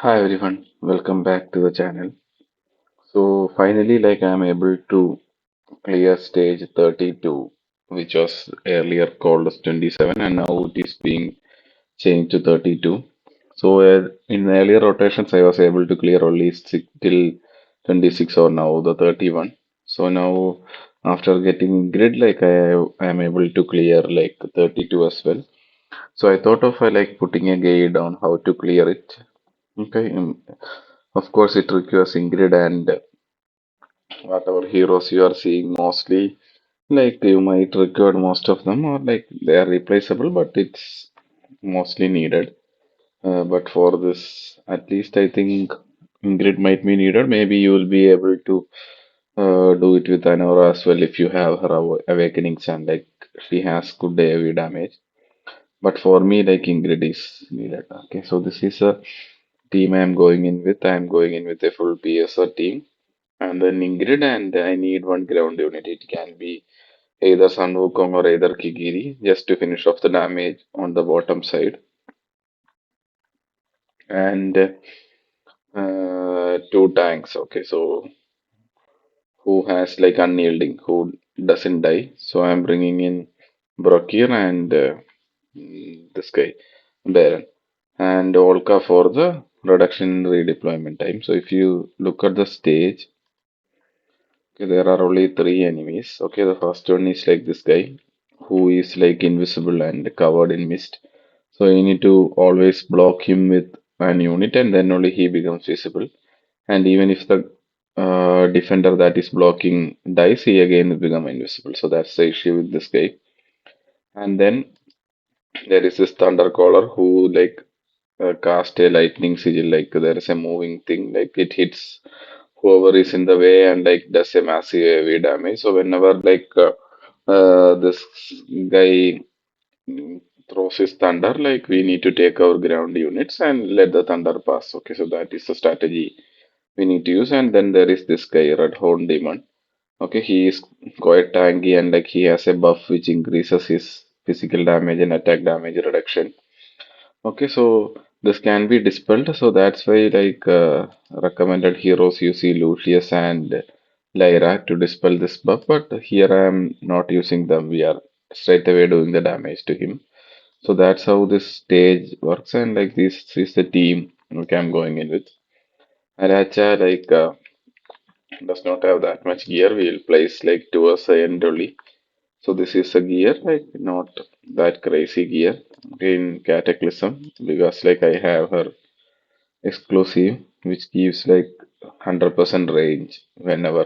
Hi everyone, welcome back to the channel. So finally, I'm able to clear stage 32, which was earlier called as 27, and now it is being changed to 32. So in earlier rotations, I was able to clear only till 26 or now the 31. So now after getting grid, I am able to clear like 32 as well. So I thought of putting a guide on how to clear it. Okay, of course, it requires Ingrid and whatever heroes you are seeing mostly. Like you might record most of them, or like they are replaceable, but it's mostly needed. But for this, at least I think Ingrid might be needed. Maybe you will be able to do it with Anora as well if you have her awakening and like she has good AoE damage. But for me, like Ingrid is needed. Okay, so this is a team I am going in with. I am going in with a full PSR team. And then Ingrid, and I need one ground unit. It can be either Sun Wukong or either Kigiri, just to finish off the damage on the bottom side. And two tanks. Okay, so who has like unyielding, who doesn't die. So I'm bringing in Brokir and this guy, Baron, and Olka for the reduction in redeployment time. So if you look at the stage, okay, there are only three enemies. Okay, the first one is like this guy who is like invisible and covered in mist. So you need to always block him with an unit and then only he becomes visible. And even if the defender that is blocking dies, he again will become invisible. So that's the issue with this guy. And then there is this thunder caller who cast a lightning sigil, like there is a moving thing, like it hits whoever is in the way and like does a massive AoE damage. So whenever this guy throws his thunder, like we need to take our ground units and let the thunder pass. Okay, so that is the strategy we need to use. And then there is this guy, Red Horn Demon. Okay, he is quite tanky and like he has a buff which increases his physical damage and attack damage reduction. Okay, so this can be dispelled, so that's why recommended heroes you see Lucius and Lyra to dispel this buff, but here I am not using them. We are straight away doing the damage to him. So that's how this stage works, and like this is the team okay, I'm going in with. Aracha does not have that much gear. We'll place like towards the end only. So this is a gear like not that crazy gear in Cataclysm because like I have her exclusive which gives like 100% range whenever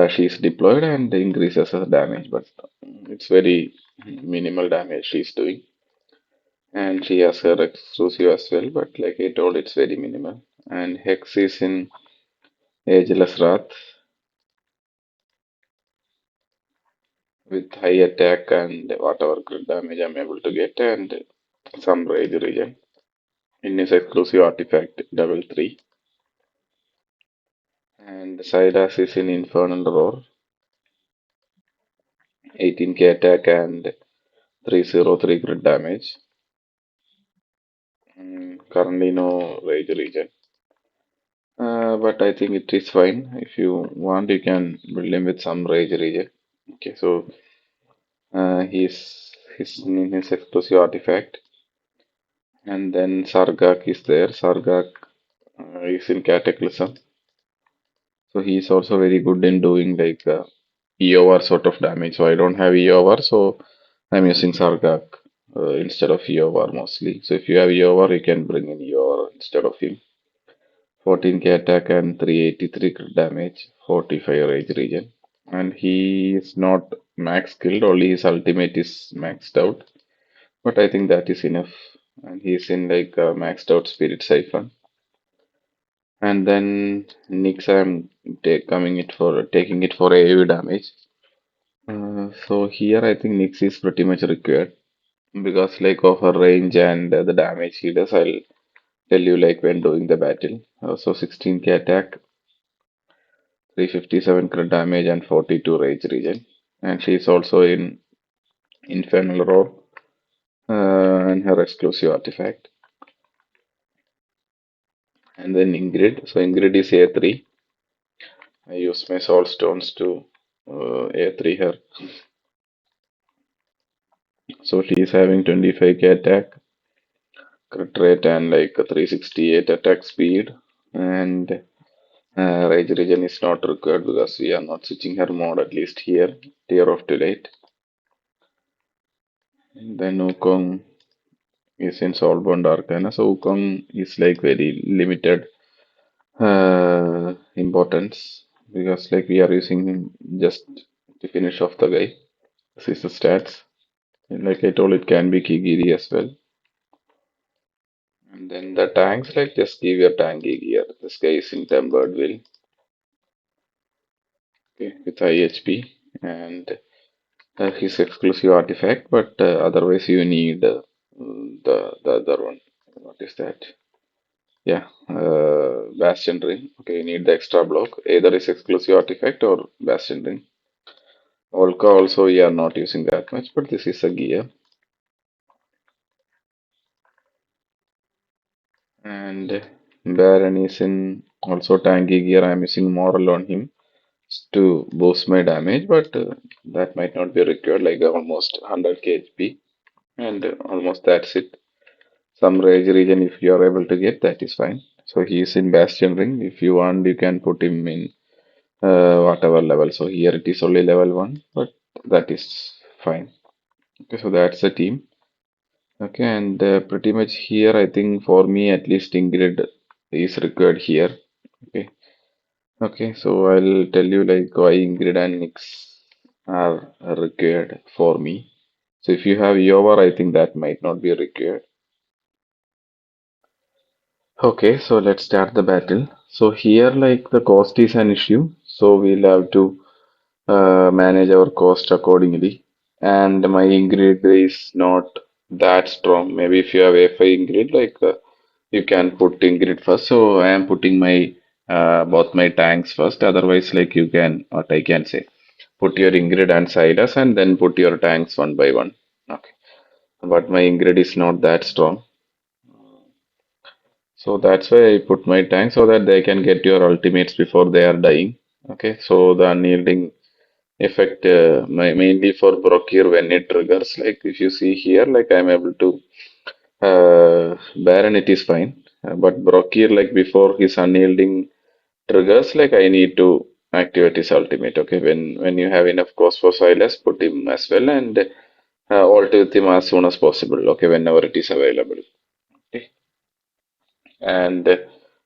she's deployed and increases her damage, but it's very minimal damage she's doing. And she has her exclusive as well, but like I told, it's very minimal. And Hex is in Ageless Wrath with high attack and whatever crit damage I'm able to get, and some rage region in his exclusive artifact level 3. And Silas is in Infernal Roar, 18k attack and 303 crit damage. Currently no rage region. But I think it is fine. If you want, you can build him with some rage region. Okay, so he's in his exclusive artifact, and then Sargak is there. Sargak is in Cataclysm, so he's also very good in doing Iovar sort of damage. So I don't have Iovar, so I'm using Sargak instead of Iovar mostly. So if you have Iovar, you can bring in Iovar instead of him. 14k attack and 383 crit damage, 45 rage region. And he is not max skilled, only his ultimate is maxed out. But I think that is enough. And he's in maxed out Spirit Siphon. And then Nyx, I'm taking it for AoE damage. So here I think Nyx is pretty much required because like of her range and the damage he does, I'll tell you like when doing the battle. So 16k attack, 357 crit damage and 42 rage region. And she's also in Infernal Roar and her exclusive artifact. and then Ingrid. So Ingrid is A3. I use my soul stones to A3 her. So she is having 25k attack, crit rate, and like a 368 attack speed. And Rage Regen is not required because we are not switching her mode at least here. Tear of Delight. And then Wukong is in Soulbound Arcana. So Wukong is like very limited importance because like we are using him just to finish off the guy. This is the stats. And like I told, it can be Kigiri as well. And then the tanks, like just give your tanky gear. This guy is in Tempered Will, okay, with high HP and his exclusive artifact, but otherwise you need the other one. What is that? Yeah, Bastion Ring. Okay, you need the extra block. Either is exclusive artifact or Bastion Ring. Volca also we are not using that much, but this is a gear. And Baron is in also tanky gear. I'm using Moral on him to boost my damage, but that might not be required, like almost 100k HP, and almost that's it. Some rage region, if you are able to get, that is fine. So he is in Bastion Ring. If you want, you can put him in whatever level. So here it is only level 1, but that is fine. Okay, so that's the team. Okay, and pretty much here, I think for me at least Ingrid is required here. Okay, okay, so I'll tell you like why Ingrid and Nyx are required for me. So if you have Iovar, I think that might not be required. Okay, so let's start the battle. So here, like the cost is an issue, so we'll have to manage our cost accordingly. And my Ingrid is not that strong. Maybe if you have A5 Ingrid, like you can put Ingrid first. So I am putting my both my tanks first. Otherwise, like you can, what I can say, put your Ingrid and Silas and then put your tanks one by one. Okay, but my Ingrid is not that strong. So that's why I put my tank so that they can get your ultimates before they are dying. Okay, so the unyielding effect mainly for Brokir when it triggers. Like if you see here, like I'm able to Baron it is fine, but Brokir like before his unyielding triggers, like I need to activate his ultimate. Okay, when you have enough cost for Silas, put him as well and ult with him as soon as possible. Okay, whenever it is available. Okay. And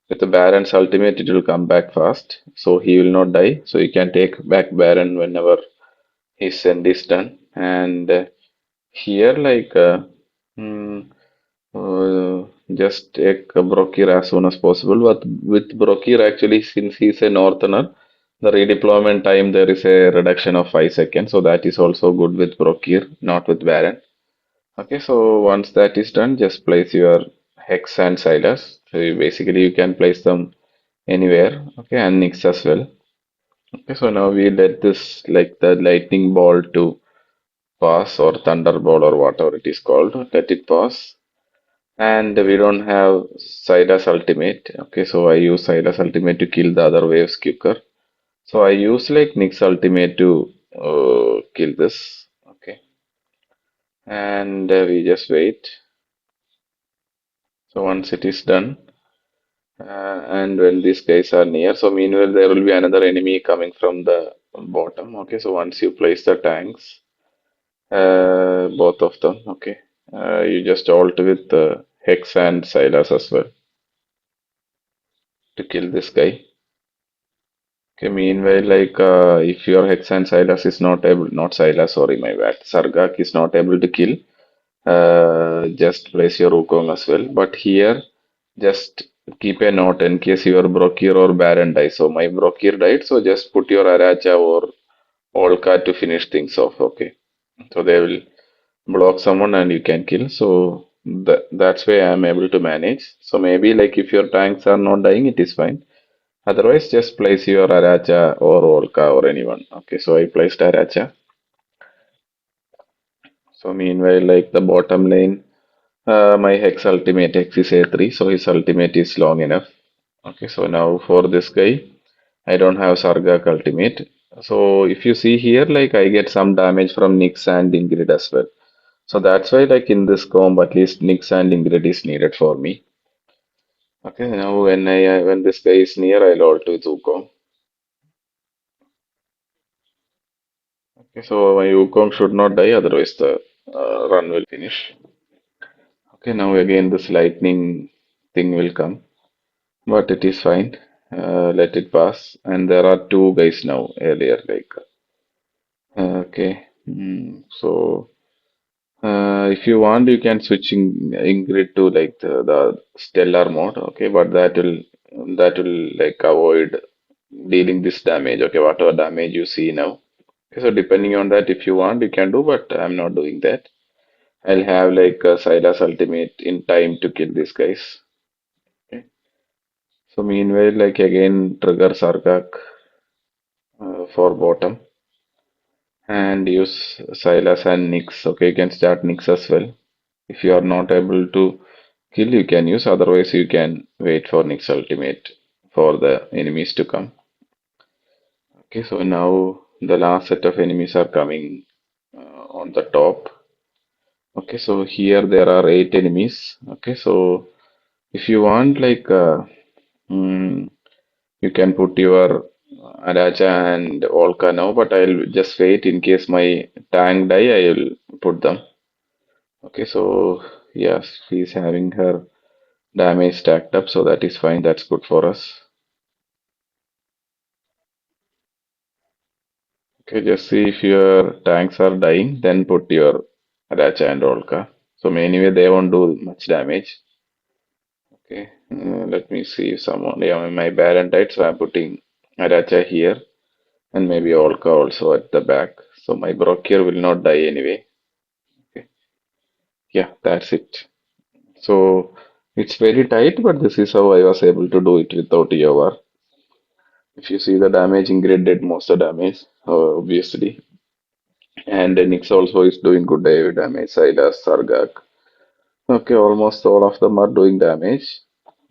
with the Baron's ultimate, it will come back fast, so he will not die. So you can take back Baron whenever his send is done. And here, like, hmm, just take Brokir as soon as possible. But with Brokir, actually, since he's a northerner, the redeployment time there is a reduction of 5 seconds, so that is also good with Brokir, not with Baron. Okay, so once that is done, just place your Hex and Silas. So basically, you can place them anywhere. Okay, and Nyx as well. Okay, so now we let this like the lightning ball to pass or thunderball or whatever it is called. Let it pass. And we don't have Silas ultimate. Okay, so I use Silas ultimate to kill the other waves quicker. So I use like Nyx ultimate to kill this. Okay, and we just wait. So once it is done, and when these guys are near, so meanwhile there will be another enemy coming from the bottom. Okay, so once you place the tanks, both of them, okay, you just ult with Hex and Silas as well to kill this guy. Okay, meanwhile, like if your Hex and Silas is not able, not Silas, sorry, my bad, Sargak is not able to kill, just place your Wukong as well. But here, just keep a note in case your Brokir or Baron dies. So my Brokir died, so just put your Aracha or Olka to finish things off. Okay, so they will block someone and you can kill. So that's why I am able to manage. So maybe like if your tanks are not dying, it is fine. Otherwise, just place your Aracha or Olka or anyone. Okay, so I placed Aracha. So meanwhile, like the bottom lane, my Hex ultimate Hex is A3, so his ultimate is long enough. Okay, so now for this guy, I don't have Sargak ultimate. So if you see here, like I get some damage from Nyx and Ingrid as well. So that's why, like in this comb, at least Nyx and Ingrid is needed for me. Okay, now when this guy is near, I'll ult with Wukong. Okay, so my Wukong should not die, otherwise the run will finish. Okay, now again this lightning thing will come, but it is fine. Let it pass. And there are two guys now earlier, like okay. So if you want, you can switch Ingrid to like the stellar mode. Okay, but that will like avoid dealing this damage. Okay, whatever damage you see now. Okay, so depending on that, if you want, you can do, but I'm not doing that. I'll have like Sylas ultimate in time to kill these guys. Okay. So meanwhile, like again, trigger Sargak for bottom and use Sylas and Nyx. Okay, you can start Nyx as well. If you are not able to kill, you can use. Otherwise, you can wait for Nyx ultimate for the enemies to come. Okay, so now the last set of enemies are coming on the top. Okay, so here there are eight enemies. Okay, so if you want, like, mm, you can put your Aracha and Olka now, but I'll just wait in case my tank die, I will put them. Okay, so yes, she's having her damage stacked up, so that is fine. That's good for us. Okay, just see if your tanks are dying, then put your Aracha and Olka. So anyway, they won't do much damage. Okay, let me see if someone. Yeah, my Baron died, so I'm putting Aracha here and maybe Olka also at the back. So my Brochure will not die anyway. Okay, yeah, that's it. So it's very tight, but this is how I was able to do it without Iovar. If you see the damage, Ingrid did most of the damage, obviously. And Nyx also is doing good damage. Silas, Sargak. Okay, almost all of them are doing damage.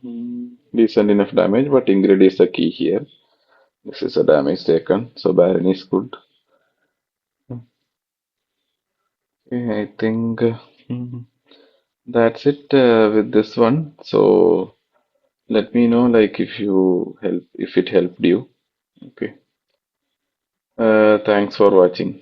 Decent enough damage, but Ingrid is the key here. This is a damage taken, so Baron is good. Okay, I think that's it with this one. So let me know like if it helped you. Okay. Thanks for watching.